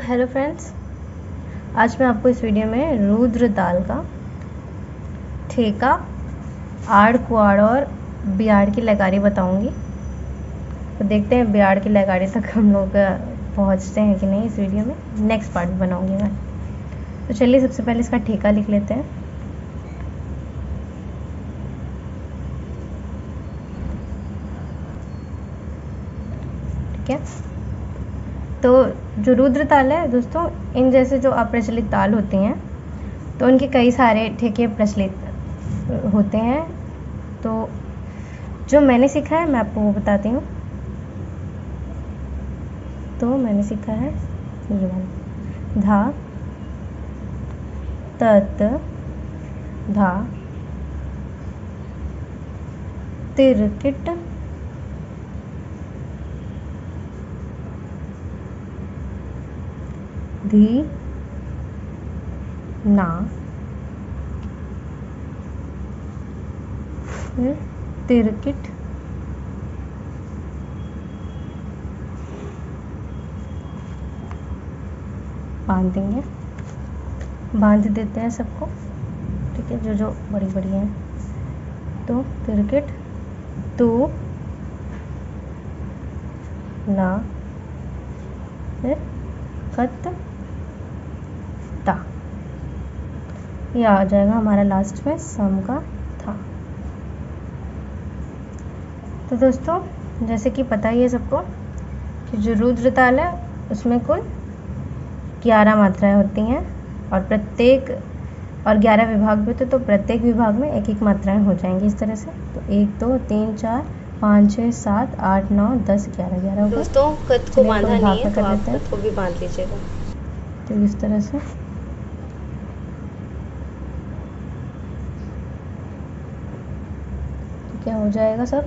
Hello friends, आज मैं आपको इस वीडियो में रुद्र ताल का ठेका, आड़, कुआड़ और बियाड़ की लयकारी बताऊंगी। तो देखते हैं बियाड़ की लयकारी तक हम लोग पहुंचते हैं कि नहीं इस वीडियो में। नेक्स्ट पार्ट बनाऊंगी मैं। तो चलिए सबसे पहले इसका ठेका लिख लेते हैं। ठीक है, तो जो रुद्र ताल है दोस्तों, इन जैसे जो अप्रचलित ताल होती हैं तो उनके कई सारे ठेके प्रचलित होते हैं। तो जो मैंने सीखा है मैं आपको वो बताती हूँ। तो मैंने सीखा है ये वाला धा, तत, धा, तिरकिट, धी, ना, फिर तिरकिट, बांध देंगे, बांध देते हैं सबको। ठीक है, जो जो बड़ी बड़ी हैं। तो तिरकिट, तू, ना, फिर कत, ता। ये आ जाएगा हमारा लास्ट में सम का था। तो दोस्तों जैसे कि पता ही है सबको कि जो रुद्र ताल है उसमें कुल 11 मात्राएं होती हैं और प्रत्येक और 11 विभाग भी तो प्रत्येक विभाग में एक एक मात्राएं हो जाएंगी इस तरह से। तो 1 2 3 4 5 6 7 8 9 10 11 11 हो गए। दोस्तों कत को बांधा नहीं है तो आप कत को भी बांध लीजिएगा। तो इस तरह से तो क्या हो जाएगा सब।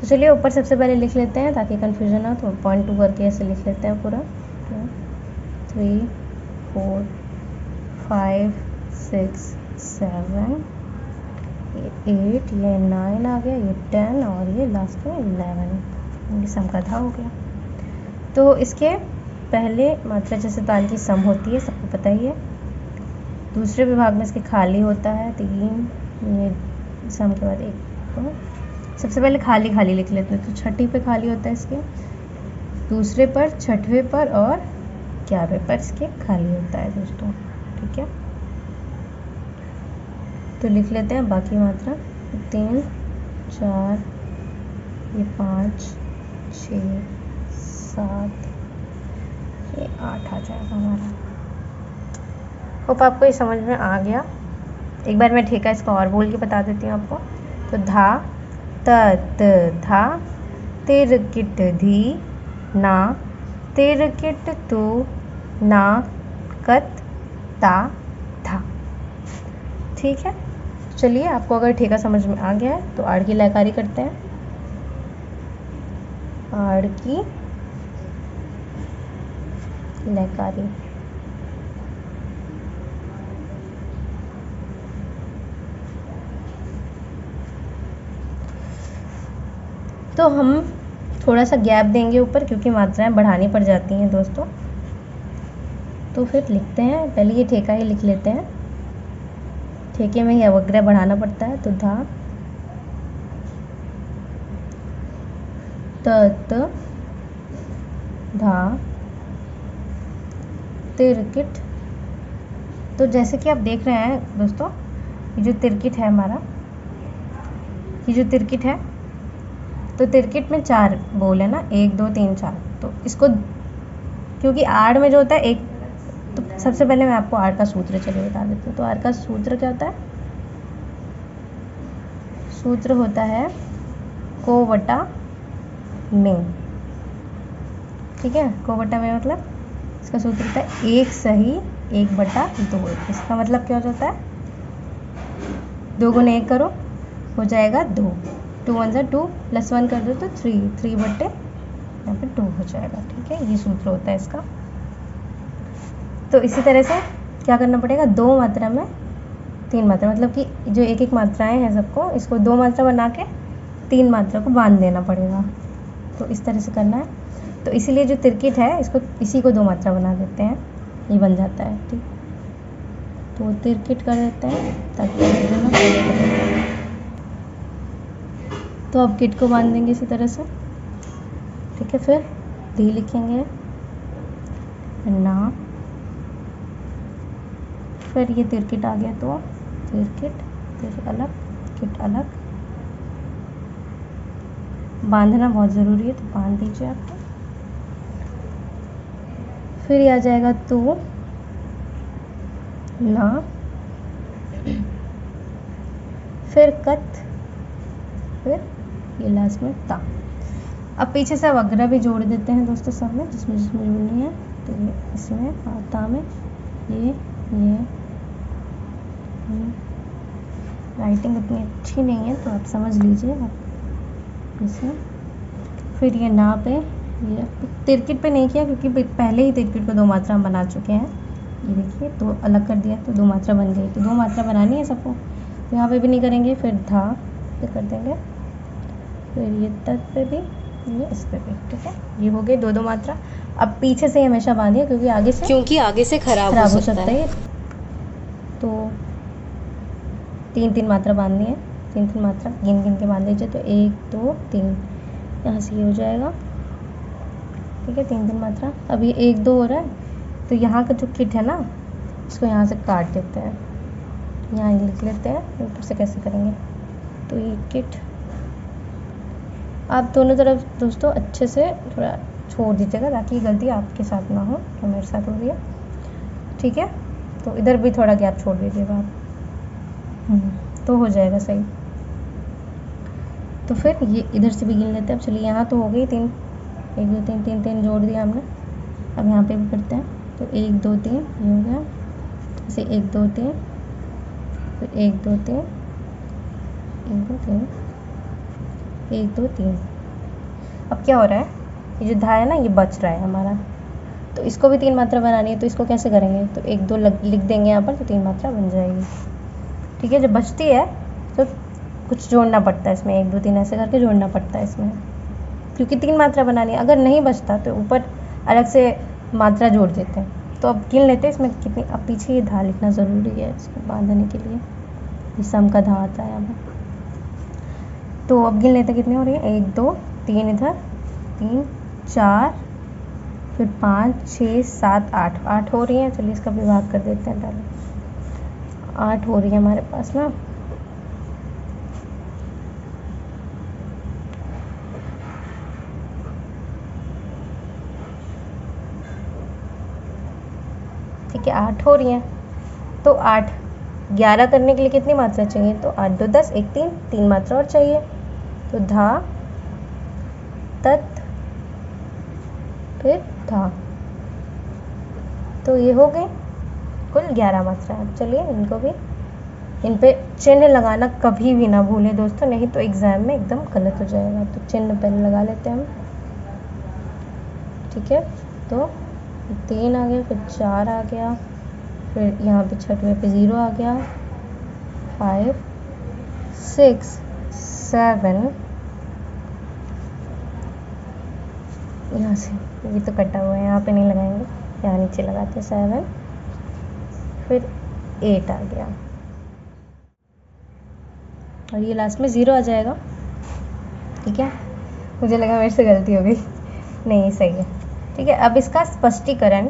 तो चलिए ऊपर सबसे पहले लिख लेते हैं ताकि कंफ्यूजन ना, तो 0.2 करके ऐसे लिख लेते हैं पूरा। 3 4 5 6 7 8, ये 9 आ गया, ये 10 और ये लास्ट में 11। ये सम का था हो गया। तो इसके पहले मात्रा जैसे ताल की सम होती है सबको पता ही है। दूसरे विभाग में इसके खाली होता है 3, ये सम के बाद 1 2। सबसे पहले खाली खाली लिख लेते हैं। तो छठी पे खाली होता है इसके, दूसरे पर, छठवें पर और 11वें पर इसके खाली होता है दोस्तों। ठीक है, तो लिख लेते हैं बाकी मात्रा। 3 4, ये 5 6 7, ये 8 आ जाएगा हमारा। होप आपको ये समझ में आ गया। एक बार मैं ठेका इसका और बोल के बता देती हूँ आपको। तो धा, तत, धा, तिरकिट, धी, ना, तिरकिट, तू, ना, कत, ता, था। ठीक है, चलिए आपको अगर ठेका समझ में आ गया है तो आड़ की लयकारी करते हैं। आड़ की लयकारी। तो हम थोड़ा सा गैप देंगे ऊपर क्योंकि मात्राएं बढ़ानी पड़ जाती हैं दोस्तों। तो फिर लिखते हैं, पहले ये ठेका ही लिख लेते हैं। ठेके में ही अवग्रह बढ़ाना पड़ता है। तो धा, तत, धा, तिरकिट। तो जैसे कि आप देख रहे हैं दोस्तों, ये जो तिरकिट है हमारा, ये जो तिरकिट है, तो तिरकिट में 4 बोल है ना, 1 2 3 4। तो इसको क्योंकि आड़ में जो होता है एक, तो सबसे पहले मैं आपको आड़ का सूत्र चलिए बता देती हूँ। तो आड़ का सूत्र क्या होता है? सूत्र होता है को बटा में। ठीक है, को बटा में मतलब इसका सूत्र होता है 1 सही 1 बटा 2। इसका मतलब क्या हो जाता है? 2 गुने 1 करो हो जाएगा 2, 2 1 2 प्लस 1 कर दो तो 3, 3 बटे यहाँ पे 2 हो जाएगा। ठीक है, ये सूत्र होता है इसका। तो इसी तरह से क्या करना पड़ेगा, 2 मात्रा में 3 मात्रा, मतलब कि जो एक एक मात्राएं हैं सबको, इसको 2 मात्रा बना के 3 मात्रा को बांध देना पड़ेगा। तो इस तरह से करना है। तो इसीलिए जो तिरकिट है इसको इसी को 2 मात्रा बना देते हैं, ये बन जाता है। ठीक, तो तिरकिट कर देते हैं ताकि दोनों पहले कर देते हैं। तो अब किट को बांध देंगे इसी तरह से। ठीक है, फिर डी लिखेंगे ना, फिर ये तिरकिट आ गया तो तिरकिट, फिर अलग, किट अलग। बांधना बहुत ज़रूरी है तो बांध दीजिए आप। फिर ये आ जाएगा तो ना, फिर कत, फिर ये लास्ट में ता। अब पीछे से वगैरह भी जोड़ देते हैं दोस्तों सब में, जिसमें जिसमें जोड़नी है। तो ये इसमें ता में ये राइटिंग उतनी अच्छी नहीं है तो आप समझ लीजिए इसमें। फिर ये ना पे, ये तिरकिट पे नहीं किया क्योंकि पहले ही तिरकिट को 2 मात्रा हम बना चुके हैं। ये देखिए, तो अलग कर दिया तो 2 मात्रा बन गई। तो 2 मात्रा बनानी है सबको, तो यहाँ पे भी नहीं करेंगे। फिर धा पे कर देंगे, फिर ये तत् पे भी, ये इस पे भी। ठीक है, ये हो गई 2 मात्रा। अब पीछे से हमेशा बांधिए क्योंकि आगे से खराब हो सकता है। तो 3 मात्रा बांधनी है, 3 मात्रा गिन गिन के बांध लीजिए। तो 1 2 3, यहाँ से ये हो जाएगा। ठीक है, 3 मात्रा। अब ये 1 2 हो रहा है, तो यहाँ का जो किट है ना, इसको यहाँ से काट देते हैं, यहाँ लिख लेते हैं। ऊपर से कैसे करेंगे, तो ये किट आप दोनों तरफ दोस्तों अच्छे से थोड़ा छोड़ दीजिएगा ताकि गलती आपके साथ ना हो जो मेरे साथ हो रही है। ठीक है, तो इधर भी थोड़ा गैप छोड़ दीजिएगा आप, तो हो जाएगा सही। तो फिर ये इधर से भी गिन लेते हैं। अब चलिए, यहाँ तो हो गई 3, 1 2 3 3 3 जोड़ दिया हमने। अब यहाँ पे भी करते हैं, तो 1 2 3 ये हो गया, ऐसे 1 2 3, फिर 1 2 3, 1 2 3, 1 2 3। अब क्या हो रहा है, ये जो धा है ना, ये बच रहा है हमारा, तो इसको भी 3 मात्रा बनानी है। तो इसको कैसे करेंगे, तो 1 2 लिख देंगे यहाँ पर, तो 3 मात्रा बन जाएगी। ठीक है, जब बचती है तो कुछ जोड़ना पड़ता है इसमें, 1 2 3 ऐसे करके जोड़ना पड़ता है इसमें, क्योंकि 3 मात्रा बनानी है। अगर नहीं बचता तो ऊपर अलग से मात्रा जोड़ देते हैं। तो अब गिन लेते हैं इसमें कितनी। अब पीछे ये धा लिखना ज़रूरी है इसको बांधने के लिए, ये सम का धा आता है यहाँ पर। तो अब गिन लेते हैं कितनी हो रही है, 1 2 3 इधर, 3 4, फिर 5 6 7 8 हो रही है। चलिए इसका विभाग कर देते हैं पहले। 8 हो रही है हमारे पास ना। ठीक है, 8 हो रही है। तो 8 11 करने के लिए कितनी मात्रा चाहिए, तो 8 2 10, 1 3, 3 मात्रा और चाहिए। तो धा तत् फिर धा, तो ये हो गई कुल 11 मात्रा। अब चलिए इनको भी, इन पे चिन्ह लगाना कभी भी ना भूलें दोस्तों, नहीं तो एग्ज़ाम में एकदम गलत हो जाएगा। तो चिन्ह पहले लगा लेते हैं हम। ठीक है, तो 3 आ गया, फिर 4 आ गया, फिर यहाँ पे छठवें पे 0 आ गया, 5 6 7, यहाँ से ये तो कटा हुआ है, यहाँ पे नहीं लगाएंगे, यहाँ नीचे लगाते हैं 7, फिर 8 आ गया, और ये लास्ट में 0 आ जाएगा। ठीक है, मुझे लगा मेरे से गलती हो गई, नहीं सही है। ठीक है, अब इसका स्पष्टीकरण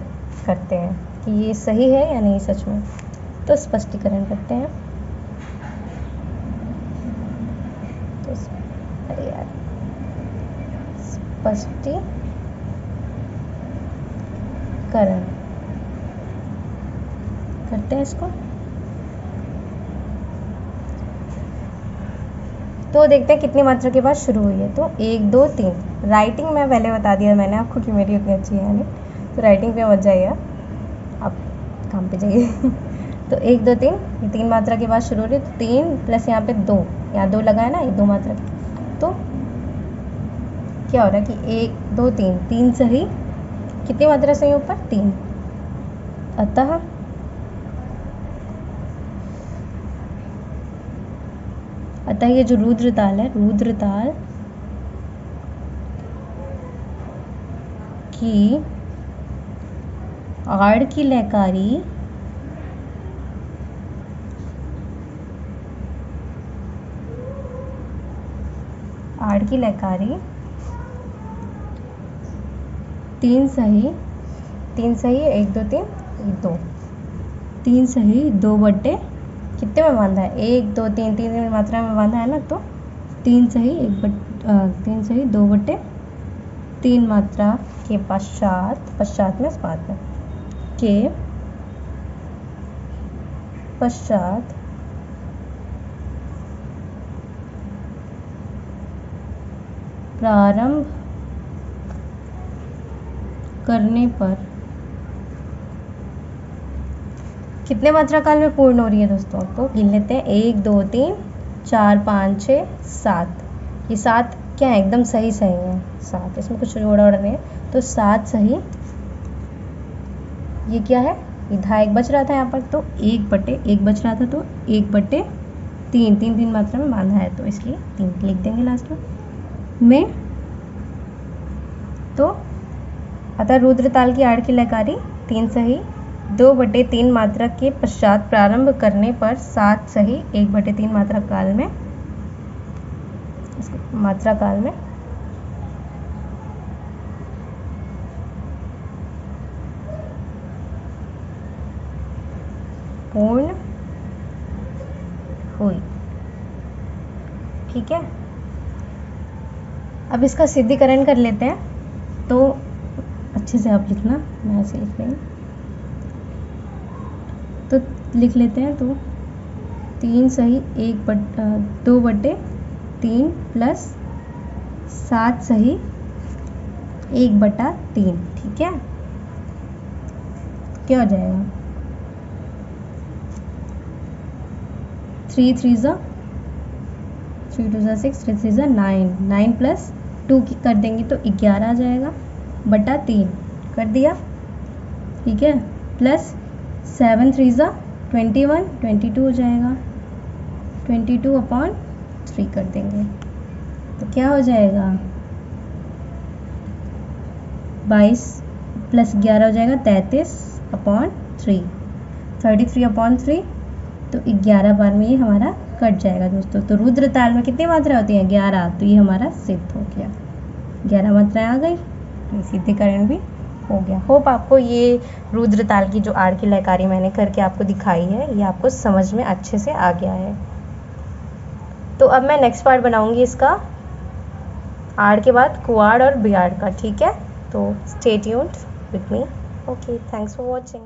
करते हैं कि ये सही है या नहीं सच में। तो स्पष्टीकरण करते हैं। तो अरे यार, स्पष्टीकरण करते हैं इसको। तो देखते हैं कितनी मात्रा के बाद शुरू हुई है। तो 1 2 3, राइटिंग में पहले बता दिया मैंने आपको कि मेरी उतनी अच्छी है नहीं, तो राइटिंग पे मत जाइए, आप काम पे जाइए। तो 1 2 3, ये 3 मात्रा के बाद शुरू हो रही है। तो 3 प्लस यहाँ पे 2, यहाँ 2 लगा है ना, ये 2 मात्रा की। तो क्या हो रहा है कि 1 2 3, 3 सही, कितनी मात्रा सही ऊपर, 3। अतः ये जो रुद्र ताल है, रुद्र ताल कि आड़ की लयकारी तीन सही 1 2 3 2 3 सही 2 बटे कितने में बांधा है 1 2 3 3 में मात्रा में बांधा है ना, तो 3 सही 2 बटे 3 मात्रा के पश्चात में बाद में के पश्चात प्रारंभ करने पर कितने मात्रा काल में पूर्ण हो रही है दोस्तों, तो गिन लेते हैं 1 2 3 4 5 6 7। ये 7 क्या है, एकदम सही है 7, इसमें कुछ जोड़ा नहीं है, तो 7 सही। ये क्या है, इधर 1 बच रहा था यहाँ पर, तो 1 बटे 1 बच रहा था, तो 1 बटे 3 मात्रा में बांधा है, तो इसलिए 3 लिख देंगे लास्ट में। तो अतः रुद्र ताल की आड़ की लयकारी 3 सही 2 बटे 3 मात्रा के पश्चात प्रारंभ करने पर 7 सही 1 बटे 3 मात्रा काल में पूर्ण हुई। ठीक है, अब इसका सिद्धिकरण कर लेते हैं, तो अच्छे से आप लिखना, मैं ऐसे लिख रही हूँ, तो लिख लेते हैं। तो 3 सही 2 बटे 3 प्लस 7 सही 1 बटा 3। ठीक है, क्या हो जाएगा 3 3 ज़ा 3 2 ज़ा 6 3 3 ज़ा 9 प्लस 2 कर देंगे तो 11 आ जाएगा बटा 3 कर दिया। ठीक है, प्लस 7 3 ज़ा 21 22 हो जाएगा 22/3 कर देंगे, तो क्या हो जाएगा 22 प्लस 11 हो जाएगा 33/3 33/3, तो 11 बार में ये हमारा कट जाएगा दोस्तों। तो रुद्र ताल में कितनी मात्रा होती है 11, तो ये हमारा सिद्ध हो गया, 11 मात्राएं आ गई, तो सिद्धिकरण भी हो गया। होप आपको ये रुद्र ताल की जो आड़ की लयकारी मैंने करके आपको दिखाई है, ये आपको समझ में अच्छे से आ गया है। तो अब मैं नेक्स्ट पार्ट बनाऊंगी इसका आड़ के बाद कुआड़ और बियाड़ का। ठीक है, तो stay tuned with me. Okay, thanks for watching.